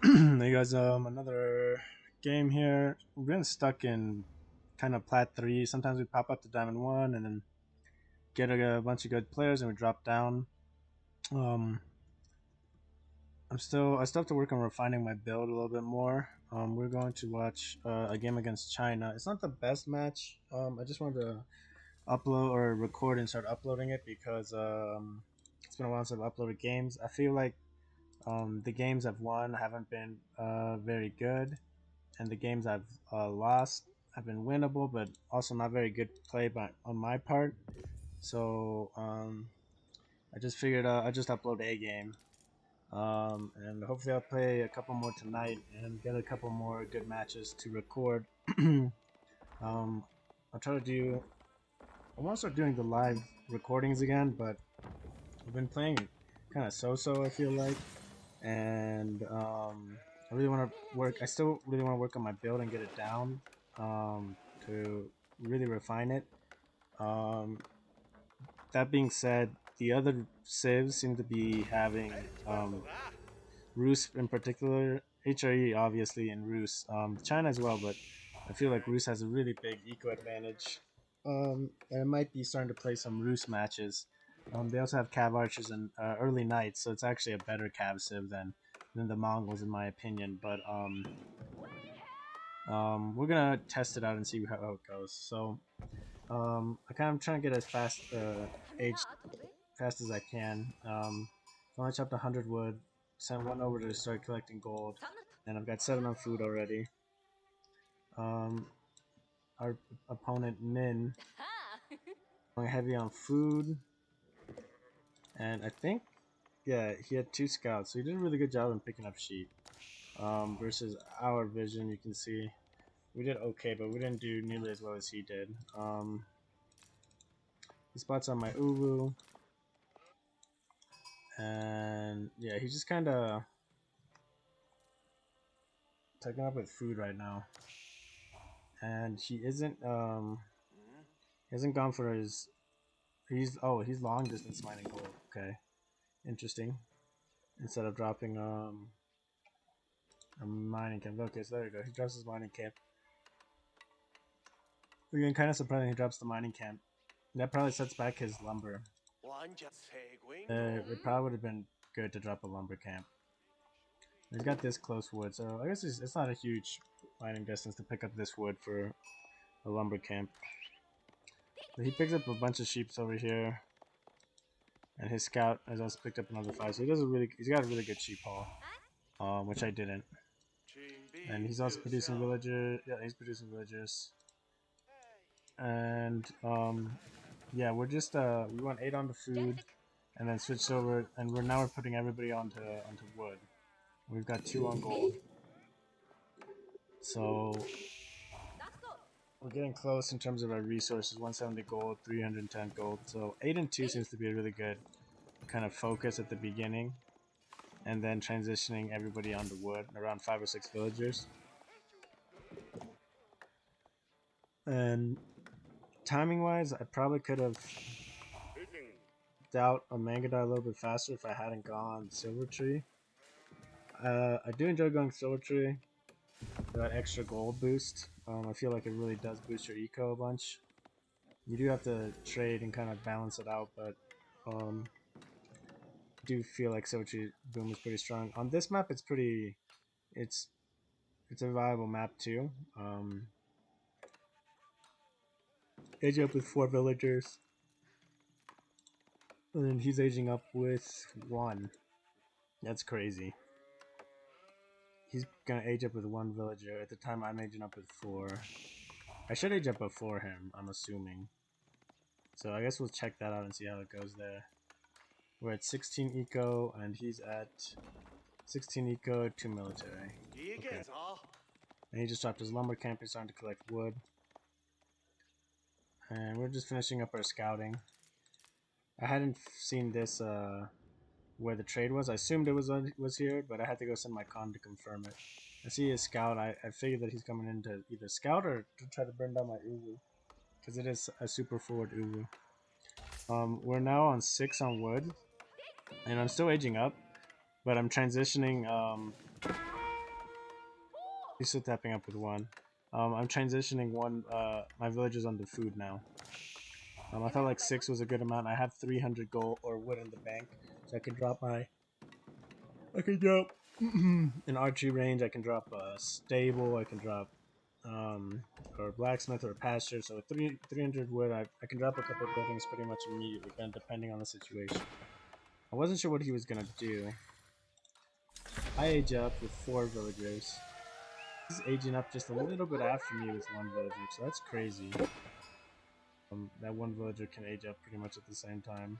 Hey guys, another game here. We're getting stuck in kind of plat 3. Sometimes we pop up to diamond 1 and then get a bunch of good players and we drop down. Um, I still have to work on refining my build a little bit more. We're going to watch a game against China. It's not the best match. I just wanted to upload or record and start uploading it because it's been a while since I've uploaded games. I feel like the games I've won haven't been very good, and the games I've lost have been winnable, but also not very good play on my part. So I just figured I just upload a game, and hopefully I'll play a couple more tonight and get a couple more good matches to record. I'll try to do. I want to start doing the live recordings again, but I've been playing kind of so-so. I feel like, and I really want to work. I still really want to work on my build and get it down to really refine it. Um, that being said, the other civs seem to be having Rus in particular, HRE obviously, and Rus, China as well. But I feel like Rus has a really big eco advantage, and it might be starting to play some Rus matches. They also have Cav archers and early knights, so it's actually a better Cav civ than the Mongols in my opinion. But we're gonna test it out and see how it goes. So I kind of trying to get as age fast as I can. I only chopped 100 wood, sent one over to start collecting gold, and I've got 7 on food already. Um, our opponent Min going heavy on food, and I think he had 2 scouts, so he did a really good job in picking up sheep. Versus our vision, you can see we did okay, but we didn't do nearly as well as he did. He spots on my ovoo, and yeah, he's just kind of taking up with food right now, and he hasn't gone for his. He's long distance mining gold. Okay, interesting. Instead of dropping a mining camp. Okay, so there you go. He drops his mining camp. Again, kind of surprising he drops the mining camp. That probably sets back his lumber. It probably would have been good to drop a lumber camp. He's got this close wood, so I guess it's not a huge mining distance to pick up this wood for a lumber camp. But he picks up a bunch of sheep over here, and his scout has also picked up another 5. So he's got a really good sheep haul, which I didn't. And he's also producing villagers. Yeah, he's producing villagers. And yeah, we're just we went 8 on the food, and then switched over, and we're putting everybody onto wood. We've got 2 on gold, so we're getting close in terms of our resources. 170 gold, 310 gold. So 8 and 2 seems to be a really good kind of focus at the beginning, and then transitioning everybody onto wood, around 5 or 6 villagers. And timing wise, I probably could have dealt a Mangudai a little bit faster if I hadn't gone Silver Tree. I do enjoy going Silver Tree for that extra gold boost. I feel like it really does boost your eco a bunch. You do have to trade and kind of balance it out, but I do feel like Silver Tree Boom is pretty strong. On this map, it's a viable map too. Age up with 4 villagers, and then he's aging up with 1. That's crazy. He's gonna age up with 1 villager. At the time, I'm aging up with 4. I should age up before him, I'm assuming. So I guess we'll check that out and see how it goes there. We're at 16 eco, and he's at 16 eco, 2 military. Okay. And he just dropped his lumber camp. He's starting to collect wood. And we're just finishing up our scouting. I hadn't seen this where the trade was. I assumed it was here, but I had to go send my con to confirm it. I see his scout. I figured that he's coming in to either scout or to try to burn down my ovoo, because it is a super forward ovoo. We're now on 6 on wood, and I'm still aging up, but I'm transitioning He's still tapping up with one. I'm transitioning my villagers onto food now. I thought like 6 was a good amount. I have 300 gold or wood in the bank, so I can drop an archery range. I can drop a stable. I can drop or a blacksmith or a pasture. So with 300 wood, I can drop a couple of buildings pretty much immediately, again, depending on the situation. I wasn't sure what he was gonna do. I age up with 4 villagers. He's aging up just a little bit after me with 1 villager, so that's crazy. That 1 villager can age up pretty much at the same time.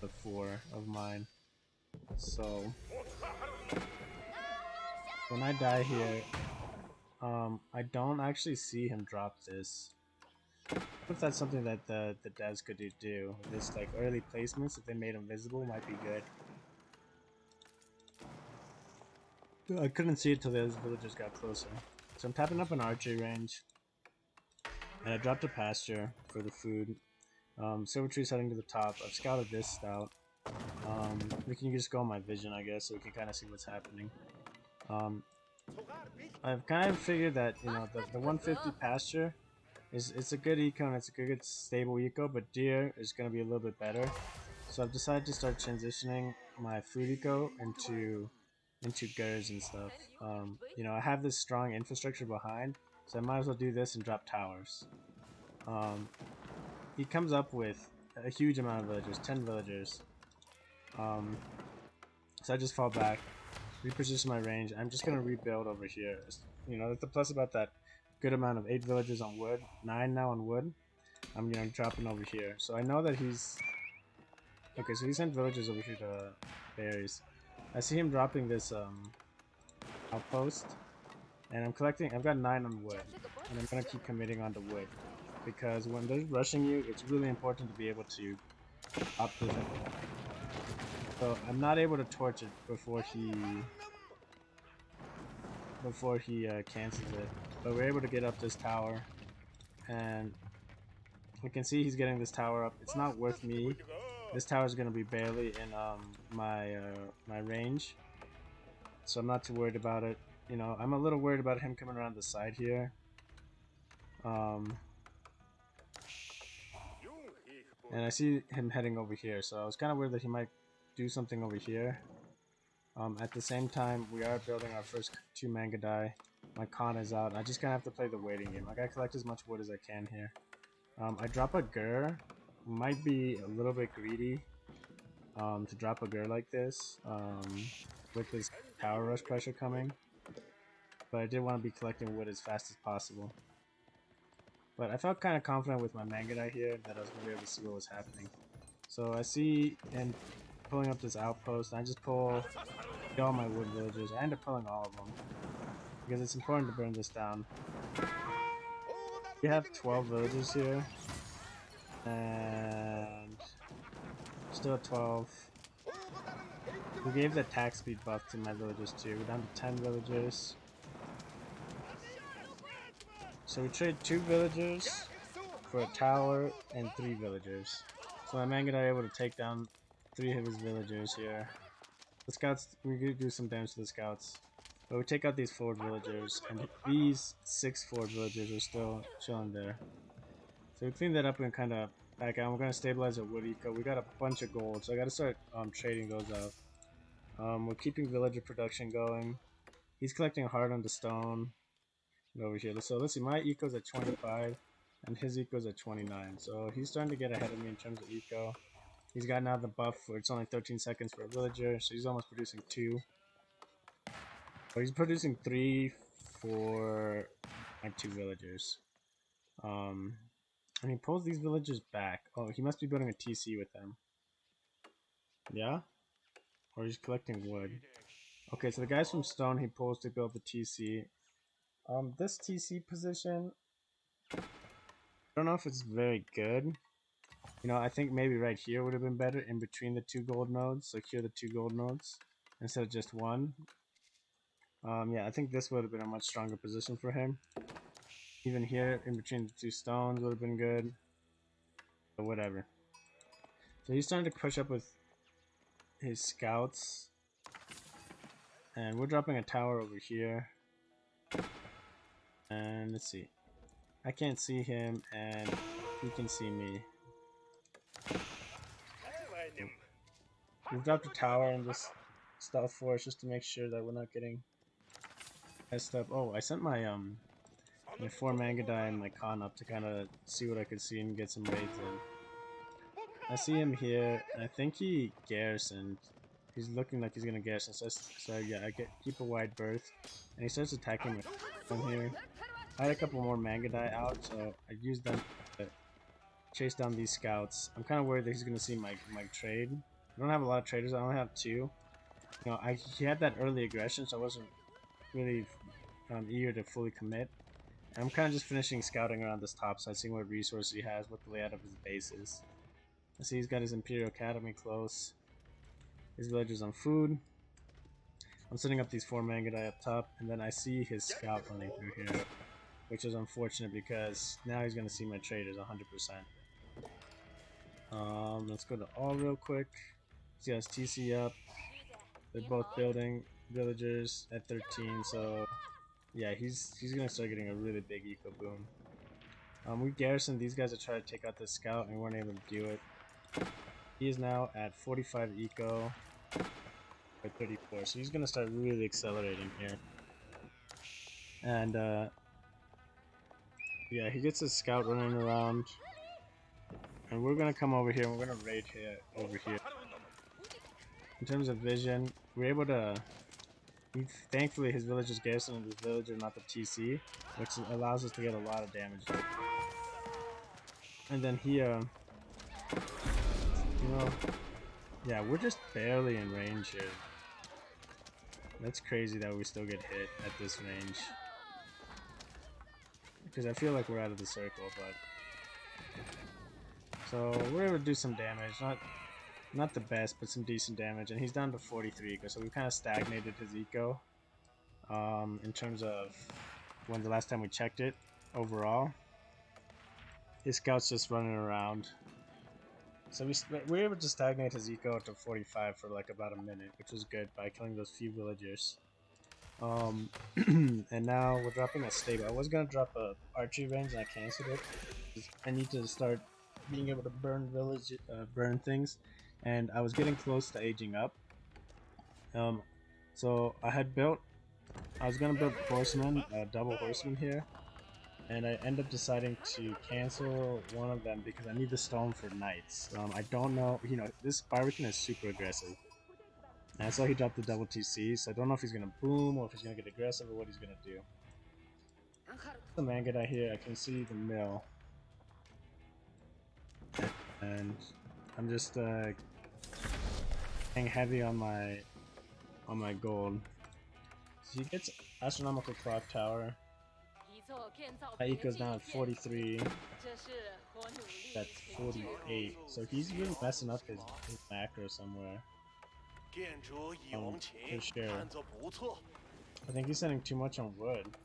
The 4 of mine. So when I die here, I don't actually see him drop this. If that's something that the devs could do. This like early placements, if they made him visible, might be good. I couldn't see it till those villagers got closer. So I'm tapping up an archery range. And I dropped a pasture for the food. Silver tree's heading to the top. I've scouted this stout. We can just go on my vision, I guess, so we can kind of see what's happening. I've kind of figured that, you know, the 150 pasture it's a good eco and it's a good stable eco, but deer is going to be a little bit better. So I've decided to start transitioning my food eco into gers and stuff. You know, I have this strong infrastructure behind, so I might as well do this and drop towers. He comes up with a huge amount of villagers, 10 villagers. So I just fall back, reposition my range. I'm just gonna rebuild over here. You know, that's the plus about that good amount of 8 villagers on wood, 9 now on wood. I'm dropping over here. So I know that he's okay. So he sent villagers over here to berries. I see him dropping this outpost, and I'm collecting. I've got 9 on wood, and I'm gonna keep committing onto wood because when they're rushing you, it's really important to be able to up the. So I'm not able to torch it before he cancels it, but we're able to get up this tower, and we can see he's getting this tower up. It's not worth me. This tower is gonna be barely in my range, so I'm not too worried about it. You know, I'm a little worried about him coming around the side here. And I see him heading over here, so I was kind of worried that he might do something over here. At the same time, we are building our first 2 Mangudai. My con is out. I just kind of have to play the waiting game. I gotta collect as much wood as I can here. I drop a gur. Might be a little bit greedy to drop a gur like this with this tower rush pressure coming. But I did want to be collecting wood as fast as possible. But I felt kind of confident with my Mangudai here that I was going to be able to see what was happening. So I see him pulling up this outpost, and I just pull all my wood villagers. I end up pulling all of them because it's important to burn this down. We have 12 villagers here, and still at 12. We gave the attack speed buff to my villagers too. We're down to 10 villagers. So we trade 2 villagers for a tower and 3 villagers. So my Mangudai are able to take down 3 of his villagers here. The scouts, we could do some damage to the scouts. But we take out these 4 villagers, and these 6 forward villagers are still chilling there. So we clean that up and kind of back out. We're going to stabilize our wood eco. We got a bunch of gold, so I got to start trading those out. We're keeping villager production going. He's collecting hard on the stone over here. So let's see, my eco's at 25, and his eco's at 29. So he's starting to get ahead of me in terms of eco. He's got now the buff where it's only 13 seconds for a villager, so he's almost producing 2. Or he's producing 3 for my 2 villagers. And he pulls these villagers back. Oh, he must be building a TC with them. Yeah? Or he's collecting wood. Okay, so the guys from stone he pulls to build the TC. This TC position, I don't know if it's very good. You know, I think maybe right here would have been better in between the 2 gold nodes. So here are the 2 gold nodes instead of just 1. Yeah, I think this would have been a much stronger position for him. Even here, in between the 2 stones would have been good. But whatever. So he's starting to push up with his scouts. And we're dropping a tower over here. And let's see. I can't see him, and he can see me. We've dropped a tower in this stealth forest just to make sure that we're not getting messed up. Oh, I sent my my 4 Mangudai and my Khan up to kind of see what I could see and get some raids in. I see him here, and I think he garrisoned. He's looking like he's gonna garrison, so yeah, I keep a wide berth, and he starts attacking me from here. I had a couple more Mangudai out, so I used them to chase down these scouts. I'm kind of worried that he's gonna see my trade. I don't have a lot of traders. I only have 2. You know, he had that early aggression, so I wasn't really eager to fully commit. And I'm kind of just finishing scouting around this top side, seeing what resources he has, what the layout of his base is. I see he's got his Imperial Academy close. His villagers on food. I'm setting up these 4 Mangudai up top, and then I see his scout running through here, which is unfortunate because now he's going to see my traders 100%. Let's go to all real quick. He has TC up. They're both building villagers at 13, so yeah, he's going to start getting a really big eco boom. We garrisoned these guys to try to take out this scout, and we weren't able to do it. He is now at 45 eco or 34, so he's going to start really accelerating here. And yeah, he gets his scout running around, and we're going to come over here and we're going to raid here over here. In terms of vision, we're able to... Thankfully, his village is garrisoned in the villager, not the TC, which allows us to get a lot of damage done. And then here, you know, yeah, we're just barely in range here. That's crazy that we still get hit at this range. Because I feel like we're out of the circle, but... So, we're able to do some damage. Not the best, but some decent damage. And he's down to 43 eco, so we kind of stagnated his eco. In terms of when the last time we checked it, overall. His scout's just running around. So we were able to stagnate his eco to 45 for like about a minute, which was good by killing those few villagers. And now we're dropping a stable. I was gonna drop a archery range and I canceled it. I need to start being able to burn burn things, and I was getting close to aging up. So I was gonna build horsemen, double horsemen here. And I end up deciding to cancel one of them because I need the stone for knights. I don't know, you know, this barbican is super aggressive. And I saw he dropped the double TC, so I don't know if he's gonna boom or if he's gonna get aggressive or what he's gonna do. The Mangudai here, I can see the mill. And I'm just hang heavy on my gold. So he gets astronomical clock tower. My eco's down at 43. That's 48. So he's really messing up his macro somewhere. For sure. I think he's sending too much on wood.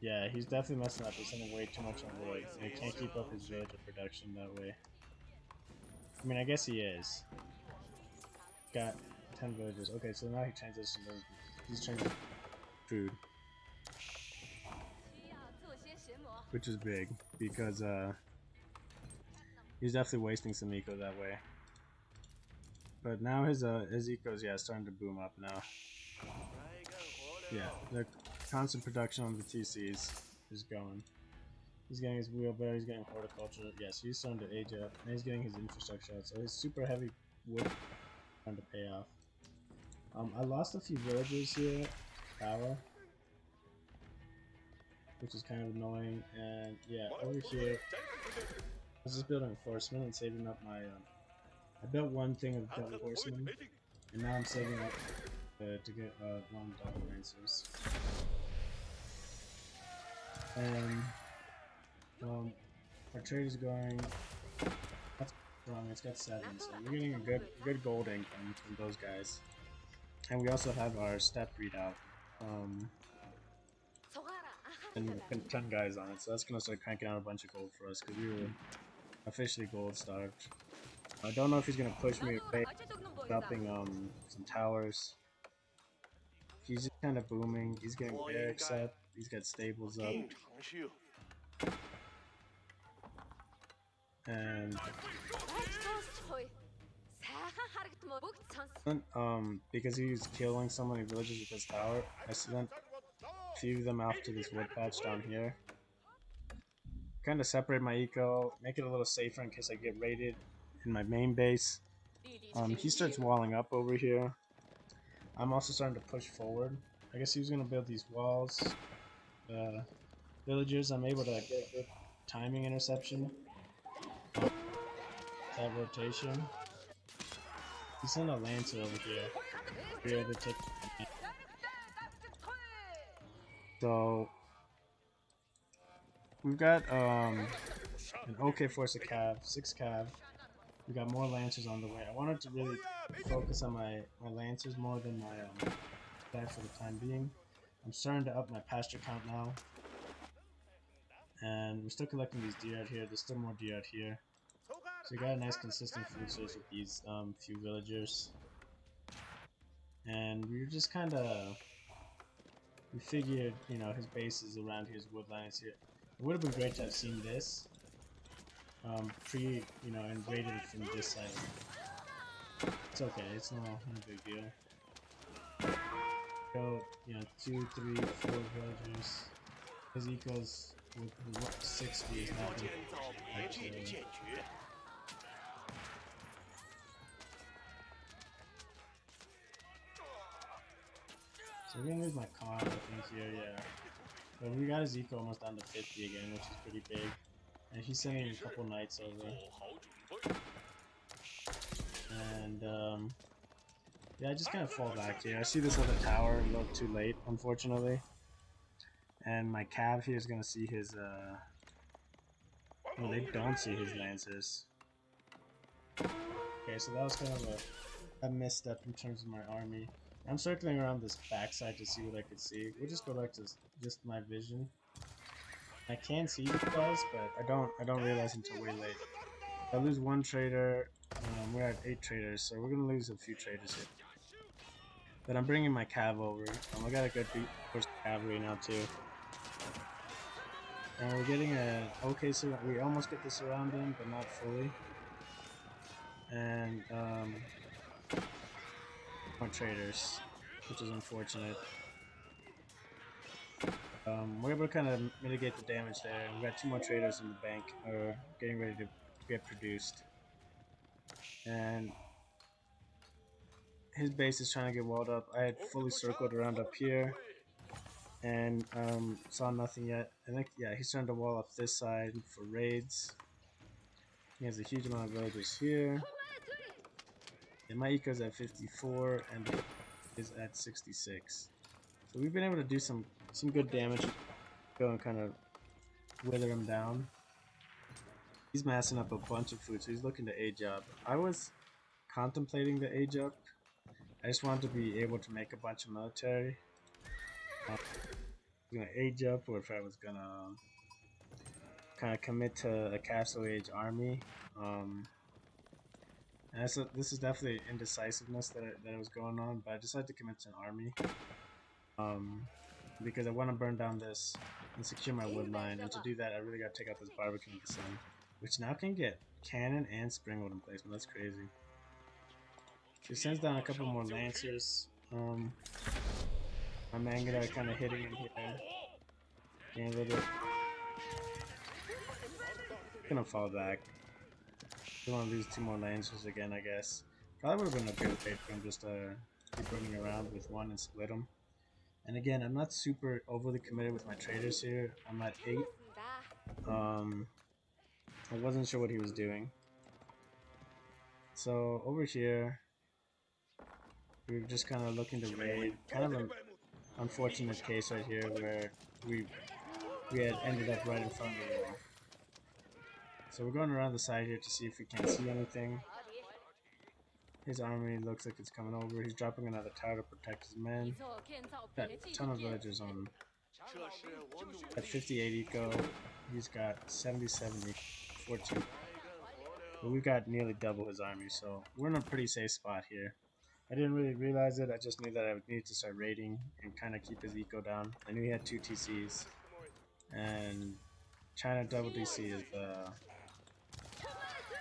Yeah, he's definitely messing up. He's sending way too much on wood. And he can't keep up his villager production that way. I mean, I guess he is. Got 10 villagers. Okay, so now he transitions. He's changing food. Which is big, because he's definitely wasting some eco that way. But now his eco's, yeah, starting to boom up now. Yeah, the constant production on the TCs is going. He's getting his wheelbarrow, he's getting horticulture. Yes, he's starting to age up, and he's getting his infrastructure out. So his super heavy wood is starting to pay off. I lost a few villagers here, power, which is kind of annoying. And yeah, over here, I was just building horsemen and saving up my. I built one thing of double horsemen, and now I'm saving up to get one double lancers. And our trade is going. That's wrong. It's got 7, so we're getting a good gold income from those guys. And we also have our step readout. And 10 guys on it, so that's gonna start cranking out a bunch of gold for us because we were officially gold starved. I don't know if he's gonna push me away, dropping some towers. He's just kind of booming. He's getting barracks up. He's got stables up. And because he was killing so many villagers with his tower, I sent a few of them off to this wood patch down here. Kind of separate my eco, make it a little safer in case I get raided in my main base. He starts walling up over here. I'm also starting to push forward. I guess he was going to build these walls. Villagers, I'm able to get a good timing interception. That rotation. He sent a lancer over here. Here to take. So we've got an OK force of cav, 6 cav. We got more lancers on the way. I wanted to really focus on my lancers more than my guy for the time being. I'm starting to up my pasture count now. And we're still collecting these deer out here. There's still more deer out here. So we got a nice consistent food source with these few villagers. And we were just kind of... We figured, you know, his base is around here, his woodlines here. It would have been great to have seen this. And raided it from this side. It's okay, it's no big deal. So, 2, 3, 4 villagers. His equals with 60 is nothing. So we're gonna lose my con, I think, here, yeah. But we got his eco almost down to 50 again, which is pretty big. And he's sending a couple knights over. And, yeah, I just kind of fall back here. I see this other tower a little too late, unfortunately. And my cav here is gonna see his, well, they don't see his lancers. Okay, so that was kind of a misstep in terms of my army. I'm circling around this backside to see what I could see. We'll just go back to just my vision. I can see you guys, but I don't realize until way late. I lose one trader. We're at 8 traders, so we're gonna lose a few traders here. But I'm bringing my cav over. I got a good beat for cavalry now too. And we're getting a okay surround. We almost get the surrounding, but not fully. And more traders, which is unfortunate. We're able to kind of mitigate the damage there. We got 2 more traders in the bank, or getting ready to get produced. And his base is trying to get walled up. I had fully circled around up here, and saw nothing yet. I think, yeah, he's trying to wall up this side for raids. He has a huge amount of villagers here. And my eco's at 54, and the is at 66. So we've been able to do some good damage. Go and kind of wither him down. He's massing up a bunch of food, so he's looking to age up. I was contemplating the age up. I just wanted to be able to make a bunch of military. I was gonna age up, or if I was gonna kind of commit to a castle age army. And this is definitely indecisiveness that was going on, but I decided to commit to an army. Because I want to burn down this and secure my wood line, and to do that I really got to take out this barbican of the sun, which now can get cannon and springwood emplacement. That's crazy. She sends down a couple more lancers. My Mangudai kind of hitting in here. Getting a little bit. Gonna fall back. Don't want to lose 2 more lancers again, I guess. Probably would have been a good trade for him just to keep running around with 1 and split them. And again, I'm not super overly committed with my traders here. I'm at 8. I wasn't sure what he was doing. So over here, we were just kind of looking to raid. Kind of an unfortunate case right here where we had ended up right in front of the wall. So we're going around the side here to see if we can't see anything. His army looks like it's coming over. He's dropping another tower to protect his men. Got a ton of villagers on him. At 58 eco, he's got 77 eco, 14. but we've got nearly double his army, so we're in a pretty safe spot here. I didn't really realize it. I just knew that I would need to start raiding and kind of keep his eco down. I knew he had 2 TCs, and China double DC is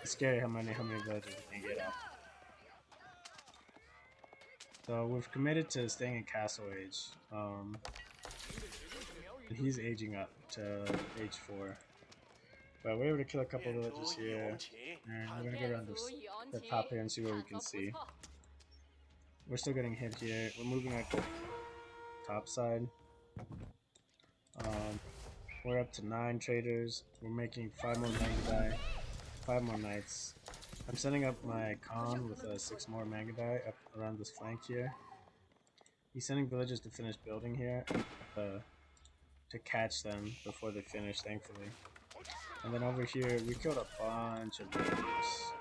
scary how many villages we can get off. So we've committed to staying in Castle Age. He's aging up to age 4. But we're able to kill a couple villages here, and we're gonna go around the top here and see what we can see. We're still getting hit here. We're moving our top side. We're up to 9 traders. We're making 5 more Mangudai, 5 more knights. I'm setting up my Khan with 6 more Mangudai up around this flank here. He's sending villagers to finish building here, to catch them before they finish, thankfully. And then over here, we killed a bunch of villagers.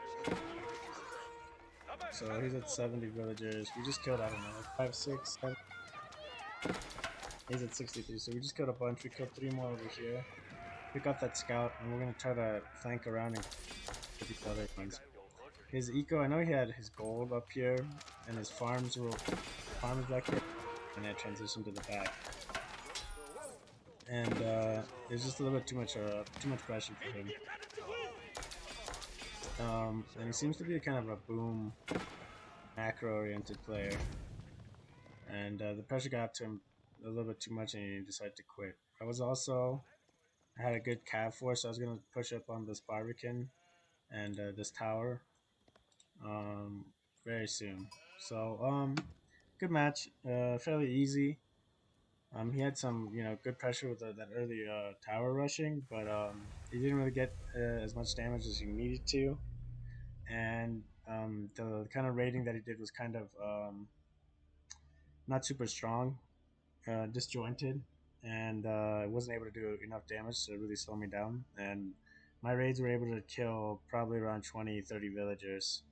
So he's at 70 villagers. We just killed, I don't know, 5, 6, 7. He's at 63, so we just killed a bunch. We killed 3 more over here. Pick up that scout, and we're gonna try to flank around and get these other ones. His eco, I know he had his gold up here, and his farms back here, and I transitioned to the back. And there's just a little bit too much pressure for him. And he seems to be kind of a boom, macro-oriented player. And the pressure got to him a little bit too much, and he decided to quit. I had a good cav force, so I was going to push up on this barbican and this tower very soon. So, good match, fairly easy. He had some, good pressure with that early tower rushing, but he didn't really get as much damage as he needed to. And the kind of raiding that he did was kind of not super strong, disjointed, and I wasn't able to do enough damage to really slow me down. And my raids were able to kill probably around 20-30 villagers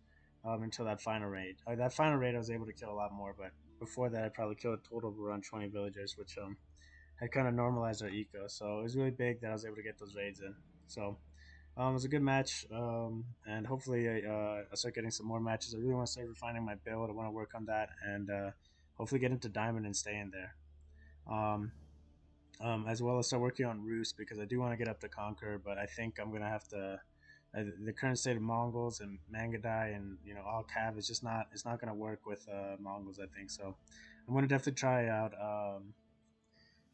until that final raid. That final raid I was able to kill a lot more, but before that I probably killed a total of around 20 villagers, which had kind of normalized our eco. So it was really big that I was able to get those raids in. So it was a good match, and hopefully I'll start getting some more matches. I really want to start refining my build. I want to work on that, and hopefully get into Diamond and stay in there. As well as start working on Roost, because I do want to get up to Conquer, but I think I'm going to have to... the current state of Mongols and Mangudai and all cav is just not... it's not going to work with Mongols, I think. So I'm going to definitely try out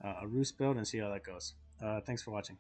a Roost build and see how that goes. Thanks for watching.